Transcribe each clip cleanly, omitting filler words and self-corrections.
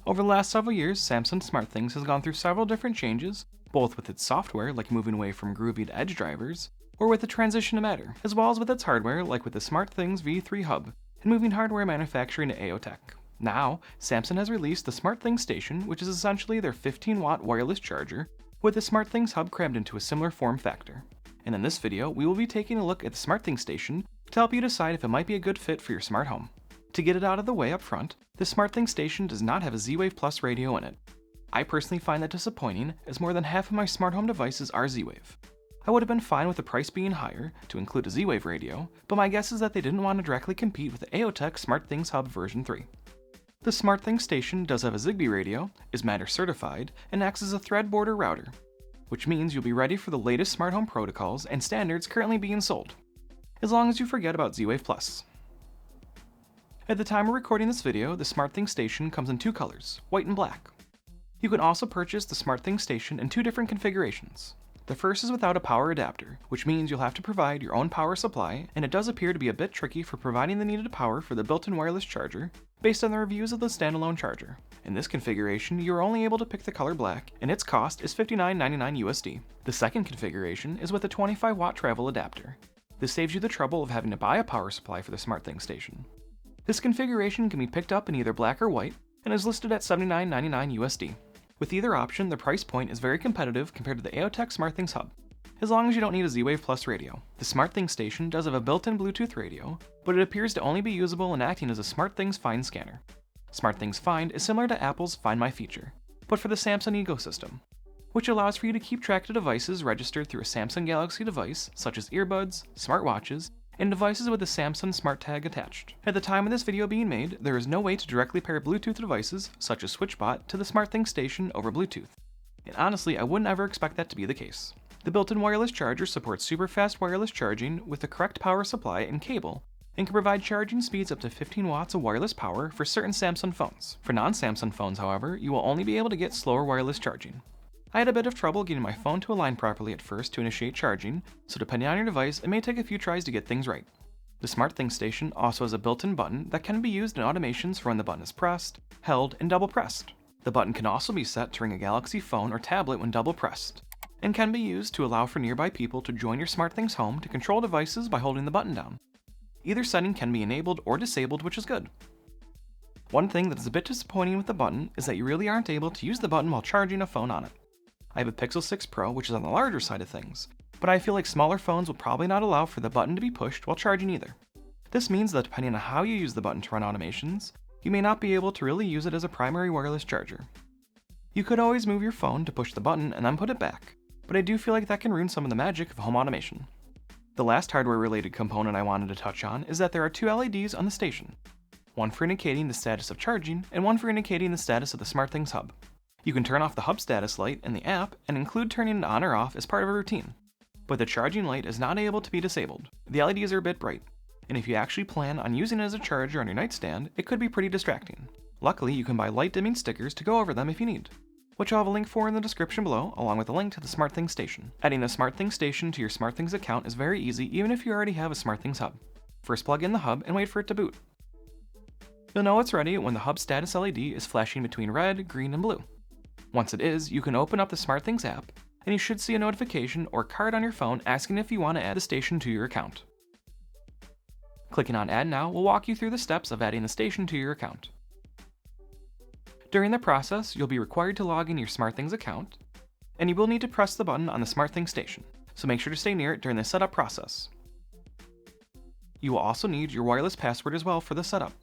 Over the last several years, Samsung SmartThings has gone through several different changes, both with its software, like moving away from Groovy to Edge drivers, or with the transition to Matter, as well as with its hardware, like with the SmartThings V3 hub, and moving hardware manufacturing to AOTech. Now, Samsung has released the SmartThings Station, which is essentially their 15-watt wireless charger, with the SmartThings hub crammed into a similar form factor. And in this video, we will be taking a look at the SmartThings Station to help you decide if it might be a good fit for your smart home. To get it out of the way up front, the SmartThings Station does not have a Z-Wave Plus radio in it. I personally find that disappointing, as more than half of my smart home devices are Z-Wave. I would have been fine with the price being higher to include a Z-Wave radio, but my guess is that they didn't want to directly compete with the AOTech SmartThings Hub version 3. The SmartThings Station does have a Zigbee radio, is Matter certified, and acts as a thread border router, which means you'll be ready for the latest smart home protocols and standards currently being sold, as long as you forget about Z-Wave Plus. At the time of recording this video, the SmartThings Station comes in two colors, white and black. You can also purchase the SmartThings Station in two different configurations. The first is without a power adapter, which means you'll have to provide your own power supply, and it does appear to be a bit tricky for providing the needed power for the built-in wireless charger, based on the reviews of the standalone charger. In this configuration, you are only able to pick the color black, and its cost is $59.99 USD. The second configuration is with a 25-watt travel adapter. This saves you the trouble of having to buy a power supply for the SmartThings Station. This configuration can be picked up in either black or white, and is listed at $79.99 USD. With either option, the price point is very competitive compared to the AOTech SmartThings Hub, as long as you don't need a Z-Wave Plus radio. The SmartThings Station does have a built-in Bluetooth radio, but it appears to only be usable in acting as a SmartThings Find scanner. SmartThings Find is similar to Apple's Find My feature, but for the Samsung ecosystem, which allows for you to keep track of devices registered through a Samsung Galaxy device, such as earbuds, smartwatches, and devices with the Samsung Smart Tag attached. At the time of this video being made, there is no way to directly pair Bluetooth devices, such as SwitchBot, to the SmartThings Station over Bluetooth. And honestly, I wouldn't ever expect that to be the case. The built-in wireless charger supports super fast wireless charging with the correct power supply and cable, and can provide charging speeds up to 15 watts of wireless power for certain Samsung phones. For non-Samsung phones, however, you will only be able to get slower wireless charging. I had a bit of trouble getting my phone to align properly at first to initiate charging, so depending on your device, it may take a few tries to get things right. The SmartThings Station also has a built-in button that can be used in automations for when the button is pressed, held, and double pressed. The button can also be set to ring a Galaxy phone or tablet when double pressed, and can be used to allow for nearby people to join your SmartThings home to control devices by holding the button down. Either setting can be enabled or disabled, which is good. One thing that is a bit disappointing with the button is that you really aren't able to use the button while charging a phone on it. I have a Pixel 6 Pro, which is on the larger side of things, but I feel like smaller phones will probably not allow for the button to be pushed while charging either. This means that depending on how you use the button to run automations, you may not be able to really use it as a primary wireless charger. You could always move your phone to push the button and then put it back, but I do feel like that can ruin some of the magic of home automation. The last hardware-related component I wanted to touch on is that there are two LEDs on the station, one for indicating the status of charging and one for indicating the status of the SmartThings Hub. You can turn off the hub status light in the app and include turning it on or off as part of a routine, but the charging light is not able to be disabled. The LEDs are a bit bright, and if you actually plan on using it as a charger on your nightstand, it could be pretty distracting. Luckily, you can buy light dimming stickers to go over them if you need, which I'll have a link for in the description below, along with a link to the SmartThings Station. Adding the SmartThings Station to your SmartThings account is very easy even if you already have a SmartThings Hub. First plug in the hub and wait for it to boot. You'll know it's ready when the hub status LED is flashing between red, green, and blue. Once it is, you can open up the SmartThings app, and you should see a notification or card on your phone asking if you want to add the station to your account. Clicking on Add Now will walk you through the steps of adding the station to your account. During the process, you'll be required to log in your SmartThings account, and you will need to press the button on the SmartThings Station, so make sure to stay near it during the setup process. You will also need your wireless password as well for the setup.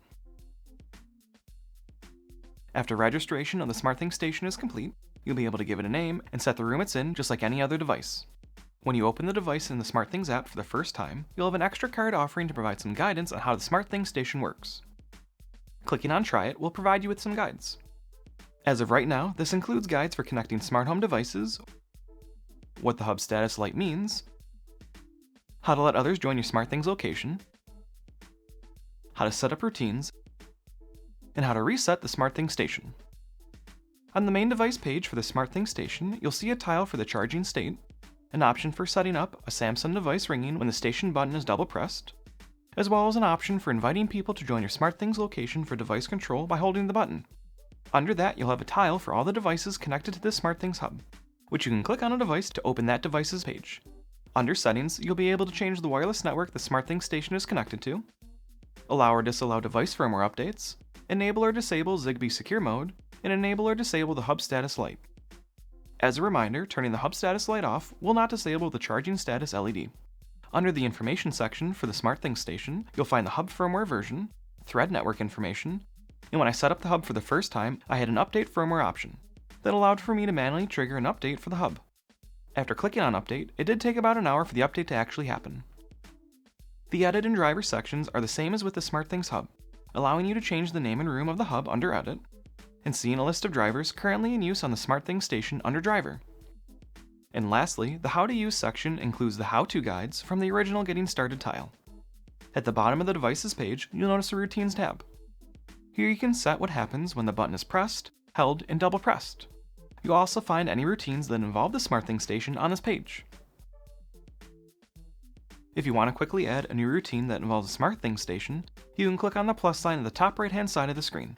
After registration of the SmartThings Station is complete, you'll be able to give it a name and set the room it's in just like any other device. When you open the device in the SmartThings app for the first time, you'll have an extra card offering to provide some guidance on how the SmartThings Station works. Clicking on Try It will provide you with some guides. As of right now, this includes guides for connecting smart home devices, what the hub status light means, how to let others join your SmartThings location, how to set up routines, and how to reset the SmartThings Station. On the main device page for the SmartThings Station, you'll see a tile for the charging state, an option for setting up a Samsung device ringing when the station button is double pressed, as well as an option for inviting people to join your SmartThings location for device control by holding the button. Under that, you'll have a tile for all the devices connected to this SmartThings hub, which you can click on a device to open that device's page. Under Settings, you'll be able to change the wireless network the SmartThings Station is connected to, allow or disallow device firmware updates, enable or disable Zigbee Secure Mode, and enable or disable the hub status light. As a reminder, turning the hub status light off will not disable the charging status LED. Under the information section for the SmartThings Station, you'll find the hub firmware version, thread network information, and when I set up the hub for the first time, I had an update firmware option that allowed for me to manually trigger an update for the hub. After clicking on update, it did take about an hour for the update to actually happen. The edit and driver sections are the same as with the SmartThings hub, allowing you to change the name and room of the hub under edit, and seeing a list of drivers currently in use on the SmartThings Station under driver. And lastly, the how to use section includes the how-to guides from the original Getting Started tile. At the bottom of the devices page, you'll notice a routines tab. Here you can set what happens when the button is pressed, held, and double pressed. You'll also find any routines that involve the SmartThings Station on this page. If you want to quickly add a new routine that involves the SmartThings Station, you can click on the plus sign at the top right hand side of the screen.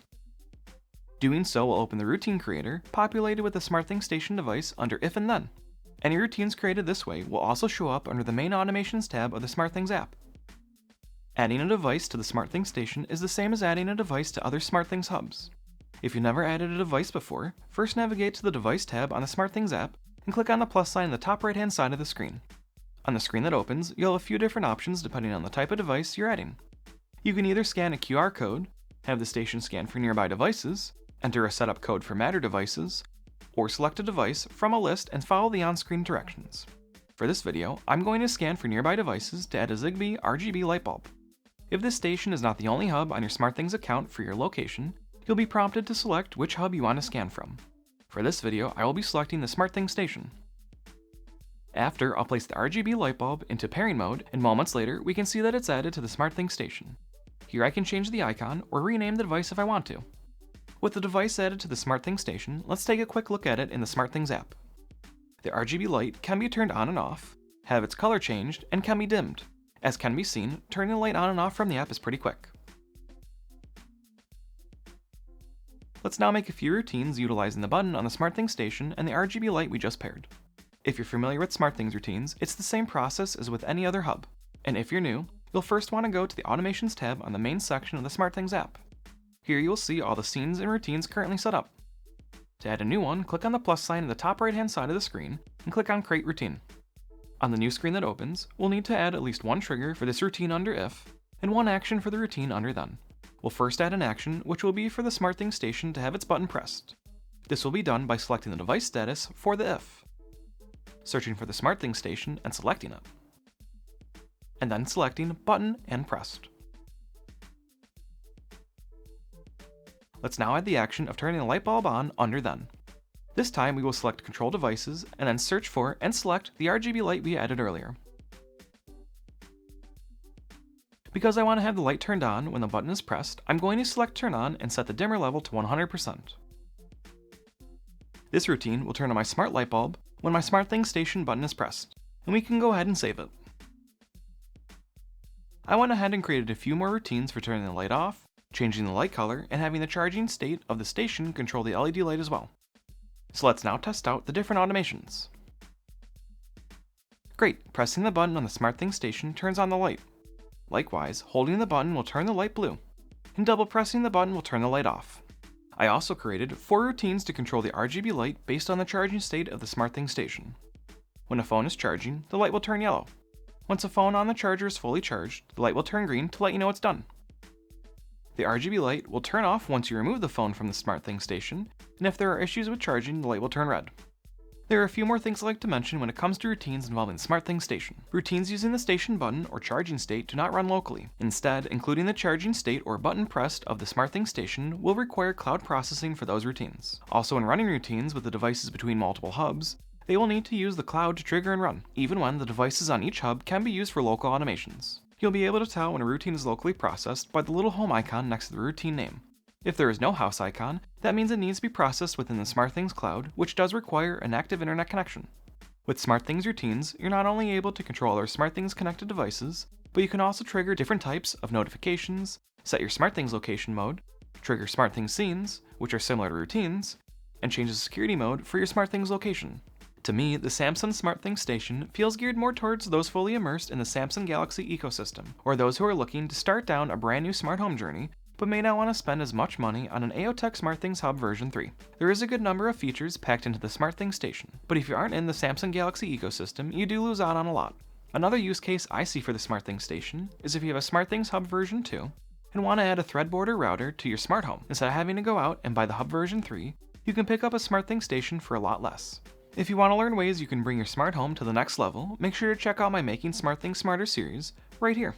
Doing so will open the routine creator populated with the SmartThings Station device under If and Then. Any routines created this way will also show up under the main automations tab of the SmartThings app. Adding a device to the SmartThings Station is the same as adding a device to other SmartThings hubs. If you've never added a device before, first navigate to the Device tab on the SmartThings app and click on the plus sign in the top right hand side of the screen. On the screen that opens, you'll have a few different options depending on the type of device you're adding. You can either scan a QR code, have the station scan for nearby devices, enter a setup code for Matter devices, or select a device from a list and follow the on-screen directions. For this video, I'm going to scan for nearby devices to add a Zigbee RGB light bulb. If this station is not the only hub on your SmartThings account for your location, you'll be prompted to select which hub you want to scan from. For this video, I will be selecting the SmartThings Station. After, I'll place the RGB light bulb into pairing mode, and moments later, we can see that it's added to the SmartThings Station. Here I can change the icon or rename the device if I want to. With the device added to the SmartThings Station, let's take a quick look at it in the SmartThings app. The RGB light can be turned on and off, have its color changed, and can be dimmed. As can be seen, turning the light on and off from the app is pretty quick. Let's now make a few routines utilizing the button on the SmartThings Station and the RGB light we just paired. If you're familiar with SmartThings routines, it's the same process as with any other hub. And if you're new, you'll first want to go to the Automations tab on the main section of the SmartThings app. Here you'll see all the scenes and routines currently set up. To add a new one, click on the plus sign in the top right hand side of the screen and click on Create Routine. On the new screen that opens, we'll need to add at least one trigger for this routine under If, and one action for the routine under Then. We'll first add an action, which will be for the SmartThings Station to have its button pressed. This will be done by selecting the device status for the If, searching for the SmartThings Station and selecting it, and then selecting Button and Pressed. Let's now add the action of turning the light bulb on under Then. This time we will select Control Devices and then search for and select the RGB light we added earlier. Because I want to have the light turned on when the button is pressed, I'm going to select Turn On and set the dimmer level to 100%. This routine will turn on my smart light bulb when my SmartThings Station button is pressed, and we can go ahead and save it. I went ahead and created a few more routines for turning the light off, changing the light color, and having the charging state of the station control the LED light as well. So let's now test out the different automations. Great, pressing the button on the SmartThings Station turns on the light. Likewise, holding the button will turn the light blue, and double pressing the button will turn the light off. I also created 4 routines to control the RGB light based on the charging state of the SmartThings Station. When a phone is charging, the light will turn yellow. Once a phone on the charger is fully charged, the light will turn green to let you know it's done. The RGB light will turn off once you remove the phone from the SmartThings Station, and if there are issues with charging, the light will turn red. There are a few more things I'd like to mention when it comes to routines involving the SmartThings Station. Routines using the station button or charging state do not run locally. Instead, including the charging state or button pressed of the SmartThings Station will require cloud processing for those routines. Also, when running routines with the devices between multiple hubs, they will need to use the cloud to trigger and run, even when the devices on each hub can be used for local automations. You'll be able to tell when a routine is locally processed by the little home icon next to the routine name. If there is no house icon, that means it needs to be processed within the SmartThings cloud, which does require an active internet connection. With SmartThings routines, you're not only able to control other SmartThings connected devices, but you can also trigger different types of notifications, set your SmartThings location mode, trigger SmartThings scenes, which are similar to routines, and change the security mode for your SmartThings location. To me, the Samsung SmartThings Station feels geared more towards those fully immersed in the Samsung Galaxy ecosystem, or those who are looking to start down a brand new smart home journey but may not want to spend as much money on an AOTech SmartThings Hub version 3. There is a good number of features packed into the SmartThings Station, but if you aren't in the Samsung Galaxy ecosystem, you do lose out on a lot. Another use case I see for the SmartThings Station is if you have a SmartThings Hub version 2 and want to add a thread-border router to your smart home. Instead of having to go out and buy the Hub version 3, you can pick up a SmartThings Station for a lot less. If you want to learn ways you can bring your smart home to the next level, make sure to check out my Making SmartThings Smarter series right here,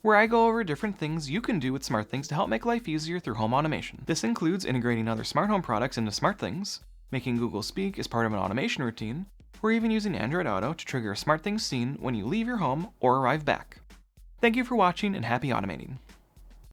where I go over different things you can do with SmartThings to help make life easier through home automation. This includes integrating other smart home products into SmartThings, making Google Speak as part of an automation routine, or even using Android Auto to trigger a SmartThings scene when you leave your home or arrive back. Thank you for watching and happy automating.